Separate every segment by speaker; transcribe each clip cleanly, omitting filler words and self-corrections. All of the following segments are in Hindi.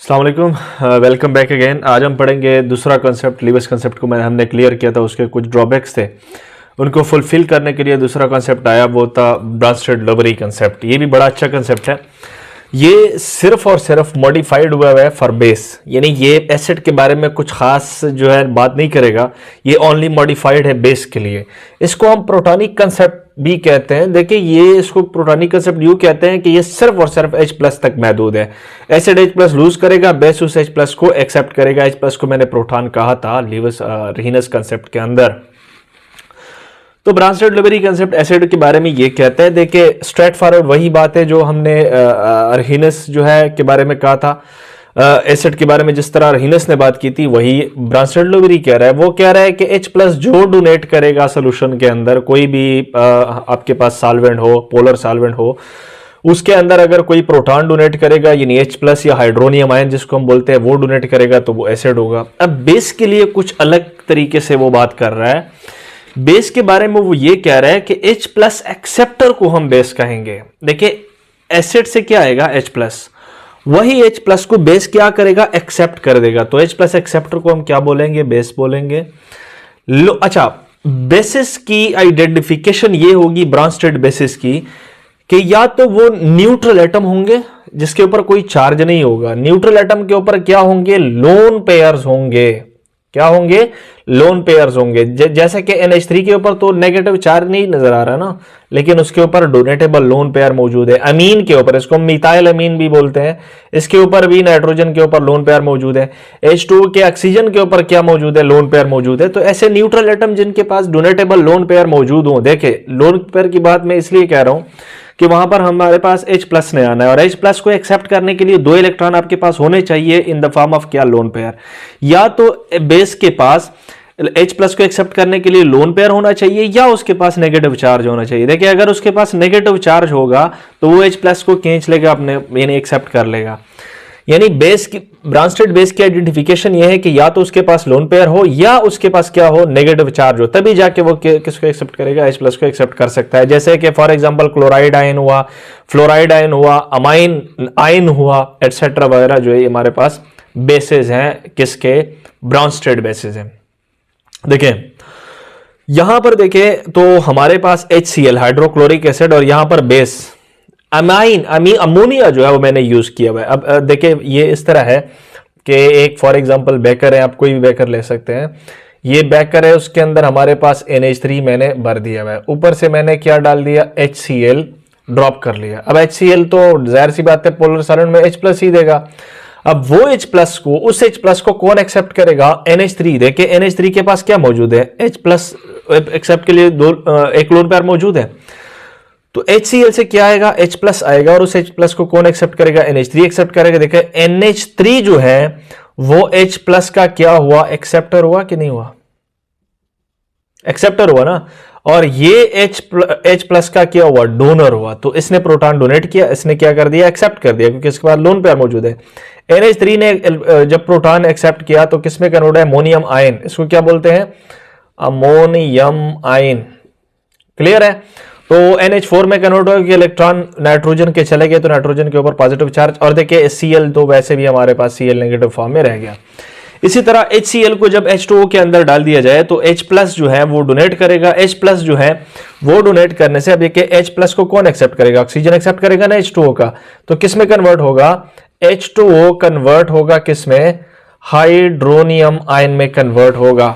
Speaker 1: अस्सलाम वालेकुम, वेलकम बैक अगेन। आज हम पढ़ेंगे दूसरा कॉन्सेप्ट। लीविस कॉन्सेप्ट को हमने क्लियर किया था, उसके कुछ ड्रॉबैक्स थे, उनको फुलफिल करने के लिए दूसरा कॉन्सेप्ट आया, वो था ब्रांस्टेड-लोवेरी कॉन्सेप्ट। ये भी बड़ा अच्छा कॉन्सेप्ट है। ये सिर्फ और सिर्फ मॉडिफाइड हुआ है फॉर बेस, यानी ये एसिड के बारे में कुछ खास जो है बात नहीं करेगा, ये ओनली मॉडिफाइड है बेस के लिए। इसको हम प्रोटॉनिक कंसेप्ट भी कहते हैं। देखिए, ये इसको प्रोटॉनिक कंसेप्ट यूं कहते हैं कि ये सिर्फ और सिर्फ H प्लस तक महदूद है। एसिड H प्लस लूज करेगा, बेस उस H प्लस को एक्सेप्ट करेगा। H प्लस को मैंने प्रोटॉन कहा था लीविस कंसेप्ट के अंदर। तो ब्रांस्टेड-लोवेरी कंसेप्ट एसिड के बारे में ये कहते हैं। देखिए, स्ट्रेट फॉरवर्ड वही बात है जो हमने अर्हीनस जो है के बारे में कहा था। एसिड के बारे में जिस तरह अर्हीनस ने बात की थी, वही ब्रांस्टेड-लोवेरी कह रहा है। वो कह रहा है कि H प्लस जो डोनेट करेगा सोल्यूशन के अंदर, कोई भी आपके पास सॉल्वेंट हो, पोलर सॉल्वेंट हो, उसके अंदर अगर कोई प्रोटॉन डोनेट करेगा, यानी H प्लस या हाइड्रोनियम आयन जिसको हम बोलते हैं, वो डोनेट करेगा तो वो एसिड होगा। अब बेस के लिए कुछ अलग तरीके से वो बात कर रहा है। बेस के बारे में वो ये कह रहा है कि H प्लस एक्सेप्टर को हम बेस कहेंगे। देखिए, एसिड से क्या आएगा H प्लस, वही H प्लस को बेस क्या करेगा, एक्सेप्ट कर देगा। तो H प्लस एक्सेप्टर को हम क्या बोलेंगे, बेस बोलेंगे। अच्छा, बेसिस की आइडेंटिफिकेशन ये होगी ब्रांस्टेड बेसिस की कि या तो वो न्यूट्रल एटम होंगे जिसके ऊपर कोई चार्ज नहीं होगा। न्यूट्रल एटम के ऊपर क्या होंगे, लोन पेयर्स होंगे। क्या होंगे, लोन पेयर्स होंगे। जैसे कि NH3 के ऊपर तो नेगेटिव चार्ज नहीं नजर आ रहा ना, लेकिन उसके ऊपर डोनेटेबल लोन पेयर मौजूद है। अमीन के ऊपर, इसको मिथाइल अमीन भी बोलते हैं, इसके ऊपर भी नाइट्रोजन के ऊपर लोन पेयर मौजूद है। H2 के ऑक्सीजन के ऊपर क्या मौजूद है, लोन पेयर मौजूद है। तो ऐसे न्यूट्रल एटम जिनके पास डोनेटेबल लोन पेयर मौजूद हो, देखे लोन पेयर की बात मैं इसलिए कह रहा हूं कि वहां पर हमारे पास H प्लस ने आना है, और H प्लस को एक्सेप्ट करने के लिए 2 इलेक्ट्रॉन आपके पास होने चाहिए इन द फॉर्म ऑफ क्या, लोन पेयर। या तो बेस के पास H प्लस को एक्सेप्ट करने के लिए लोन पेयर होना चाहिए, या उसके पास नेगेटिव चार्ज होना चाहिए। देखिए, अगर उसके पास नेगेटिव चार्ज होगा तो वो H प्लस को खींच लेगा अपने, यानी एक्सेप्ट कर लेगा। यानी बेस की, ब्रांस्टेड बेस की आइडेंटिफिकेशन ये है कि या तो उसके पास लोन पेयर हो या उसके पास क्या हो, नेगेटिव चार्ज हो, तभी जाके वो किसको एक्सेप्ट करेगा, H प्लस को एक्सेप्ट कर सकता है। जैसे कि फॉर एग्जांपल क्लोराइड आयन हुआ, फ्लोराइड आयन हुआ, अमाइन आयन हुआ, एटसेट्रा वगैरह जो है हमारे पास बेसेस हैं, किसके, ब्रांस्टेड बेसेस हैं। देखें यहां पर, देखें तो हमारे पास HCl हाइड्रोक्लोरिक एसिड, और यहां पर बेस अमोनिया जो है वो मैंने यूज किया हुआ है। अब देखिए, ये इस तरह है कि एक फॉर एग्जांपल बेकर है, आप कोई भी बेकर ले सकते हैं। ये बेकर है, उसके अंदर हमारे पास NH3 मैंने भर दिया हुआ है, ऊपर से मैंने क्या डाल दिया, HCl ड्रॉप कर लिया। अब HCl तो जाहिर सी बात है पोलर सॉल्वेंट में H प्लस ही देगा। अब वो H प्लस को, उस H प्लस को कौन एक्सेप्ट करेगा, NH3। देखिए, NH3 के पास क्या मौजूद है, H प्लस एक्सेप्ट के लिए एक लोन पेयर मौजूद है। तो HCl से क्या आएगा, H प्लस आएगा, और उस H प्लस को कौन एक्सेप्ट करेगा, NH3 एक्सेप्ट करेगा। देखिए, NH3 जो है वो H प्लस का क्या हुआ, एक्सेप्टर हुआ कि नहीं हुआ, एक्सेप्टर हुआ ना। और ये H प्लस का क्या हुआ, डोनर हुआ। तो इसने प्रोटॉन डोनेट किया, इसने क्या कर दिया, एक्सेप्ट कर दिया, क्योंकि इसके पास लोन पेयर मौजूद है। NH3 ने जब प्रोटॉन एक्सेप्ट किया तो किसमें कन्वर्ट है, अमोनियम आयन, इसको क्या बोलते हैं, अमोनियम आयन। क्लियर है। तो NH4 में कन्वर्ट हो गया, इलेक्ट्रॉन नाइट्रोजन के चले गए, तो नाइट्रोजन के ऊपर पॉजिटिव चार्ज। और देखिए, Cl तो वैसे भी हमारे पास Cl नेगेटिव फॉर्म में रह गया। इसी तरह HCl को जब H2O के अंदर डाल दिया जाए तो H प्लस जो है वो डोनेट करेगा। H प्लस जो है वो डोनेट करने से, अब देखिए H प्लस को कौन एक्सेप्ट करेगा, ऑक्सीजन एक्सेप्ट करेगा ना H2O का। तो किस में कन्वर्ट होगा, H2O कन्वर्ट होगा किसमें, हाइड्रोनियम आयन में कन्वर्ट होगा।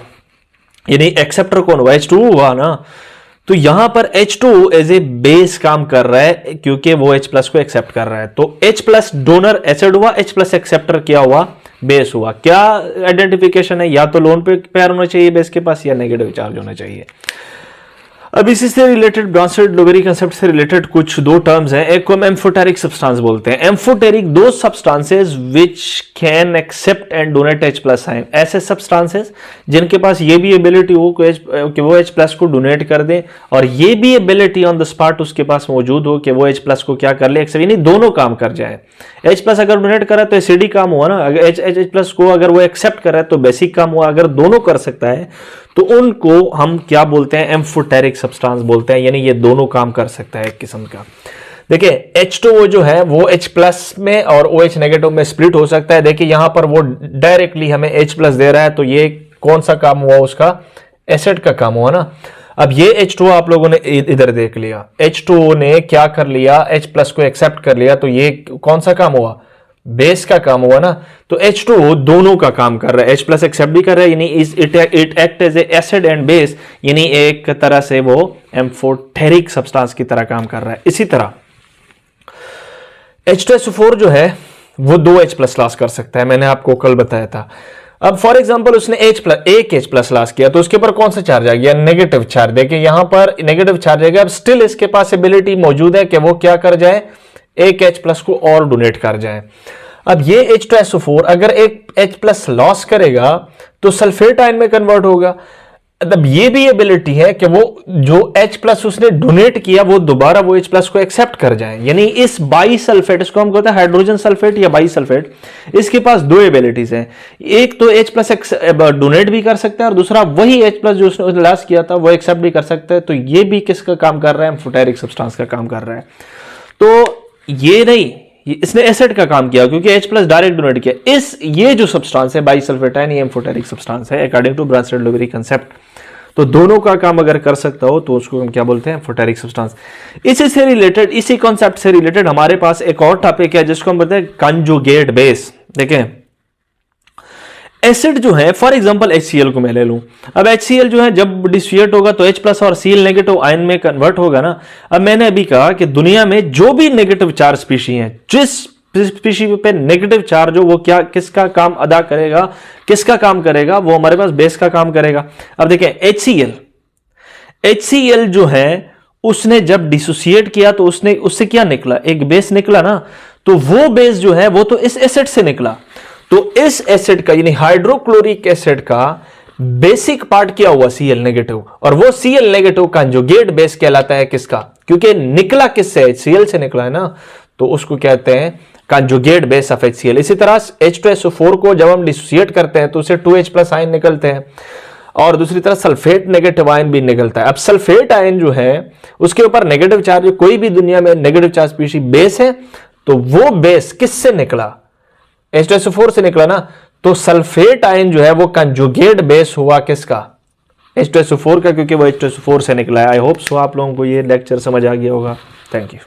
Speaker 1: यानी एक्सेप्टर कौन हुआ, H2O हुआ ना। तो यहां पर H2O एज ए बेस काम कर रहा है, क्योंकि वो H प्लस को एक्सेप्ट कर रहा है। तो H प्लस डोनर एसिड हुआ, H प्लस एक्सेप्टर क्या हुआ, बेस हुआ। क्या आइडेंटिफिकेशन है, या तो लोन पेयर होना चाहिए बेस के पास, या नेगेटिव चार्ज होना चाहिए। अब इसी से रिलेटेड, ब्रांस्टेड-लोवेरी कंसेप्ट से रिलेटेड कुछ दो टर्म्स हैं। एक को हम एम्फोटेरिक सब्सटेंस बोलते हैं। एम्फोटेरिक, दो substances which can accept and donate H plus ion. ऐसे सब्सटेंसेस जिनके पास ये भी एबिलिटी हो कि वो H प्लस को डोनेट कर दे, और ये भी एबिलिटी ऑन द स्पॉट उसके पास मौजूद हो कि वो H प्लस को क्या कर ले, एक्सेप्ट, यानी दोनों काम कर जाए। H प्लस अगर डोनेट करा तो एसिडिक काम हुआ ना, अगर H प्लस को अगर वो एक्सेप्ट कर रहा है तो बेसिक काम हुआ। अगर दोनों कर सकता है तो उनको हम क्या बोलते हैं, एम्फोटेरिक सब्सटेंस बोलते हैं, यानी ये दोनों काम कर सकता है एक किस्म का। देखिए H2O जो है वो H प्लस में और OH नेगेटिव में स्प्लिट हो सकता है। देखिए यहां पर वो डायरेक्टली हमें H प्लस दे रहा है, तो ये कौन सा काम हुआ, उसका एसिड का काम हुआ ना। अब ये H2O आप लोगों ने इधर देख लिया, H2O ने क्या कर लिया, H प्लस को एक्सेप्ट कर लिया, तो ये कौन सा काम हुआ, बेस का काम हुआ ना। तो H2O दोनों का काम कर रहा है, H प्लस एक्सेप्ट भी कर रहा है, यानी it act as a acid and base, यानी एक तरह से वो एम्फोटेरिक सब्सटेंस की तरह काम कर रहा है। इसी तरह H2SO4 जो है वो 2H प्लस लॉस कर सकता है, मैंने आपको कल बताया था। अब फॉर एग्जांपल उसने एक H प्लस लॉस किया, तो उसके ऊपर कौन सा चार्ज आ गया, नेगेटिव चार्ज। देखिए यहां पर नेगेटिव चार्ज आ गया। अब स्टिल इसके पास एबिलिटी मौजूद है कि वो क्या कर जाए, एक H प्लस को और डोनेट कर जाए। अब ये H2SO4 अगर एक H प्लस लॉस करेगा तो सल्फेट आयन में कन्वर्ट होगा। अब ये भी एबिलिटी है कि वो जो H प्लस उसने डोनेट किया वो दोबारा वो H प्लस को एक्सेप्ट कर जाए, यानी इस बाई सल्फेट, इसको हम कहते हैं हाइड्रोजन सल्फेट या बाई सल्फेट, इसके पास दो एबिलिटीज हैं। एक तो H प्लस डोनेट भी कर सकता है और दूसरा वही H प्लस जो उसने लॉस किया था वो एक्सेप्ट भी कर सकता है। तो ये भी किसका काम कर रहा है, एम्फोटेरिक सब्सटेंस का काम कर रहा है। तो ये नहीं, इसने एसिड का काम किया क्योंकि H प्लस डायरेक्ट डोनेट किया। ये जो सब्सटेंस है बाइसल्फेटाइन, ये एम्फोटेरिक सब्सटेंस है अकॉर्डिंग टू ब्रांस्टेड-लवेरी कंसेप्ट। तो दोनों का काम अगर कर सकता हो तो उसको हम क्या बोलते हैं, एम्फोटेरिक सब्सटेंस। इसी से रिलेटेड, इसी कॉन्सेप्ट से रिलेटेड हमारे पास एक और टॉपिक है जिसको हम बोलते हैं कंजुगेट बेस। देखें एसिड जो है, फॉर एग्जांपल HCl को मैं ले लूं। अब HCl जो है जब डिसोसिएट होगा तो H प्लस और Cl नेगेटिव आयन में कन्वर्ट होगा ना। अब मैंने अभी कहा कि दुनिया में जो भी नेगेटिव चार्ज स्पीशी है, जिस स्पीशी पे नेगेटिव चार्ज हो वो क्या, किसका काम अदा करेगा, किसका काम करेगा, वो हमारे पास बेस का काम करेगा। अब देखें HCl जो है उसने जब डिसोसिएट किया तो उससे क्या निकला, एक बेस निकला ना। तो वो बेस जो है वो तो इस एसिड से निकला। तो इस एसिड का यानी हाइड्रोक्लोरिक एसिड का बेसिक पार्ट क्या हुआ, Cl नेगेटिव, और वो Cl नेगेटिव कंजुगेट बेस कहलाता है। किसका, क्योंकि निकला किससे, HCl से निकला है ना, तो उसको कहते हैं कंजुगेट बेस ऑफ HCl। इसी तरह H2SO4 को जब हम डिसोसिएट करते हैं तो उसे 2H प्लस आयन निकलते हैं और दूसरी तरफ सल्फेट नेगेटिव आयन भी निकलता है। अब सल्फेट आयन जो है उसके ऊपर नेगेटिव चार्ज, कोई भी दुनिया में नेगेटिव चार्ज स्पीशी बेस है, तो वो बेस किससे निकला, H2SO4 से निकला ना। तो सल्फेट आयन जो है वो कंजुगेट बेस हुआ किसका, H2SO4 का, क्योंकि वो H2SO4 से निकला है। आई होप सो आप लोगों को ये लेक्चर समझ आ गया होगा। Thank you.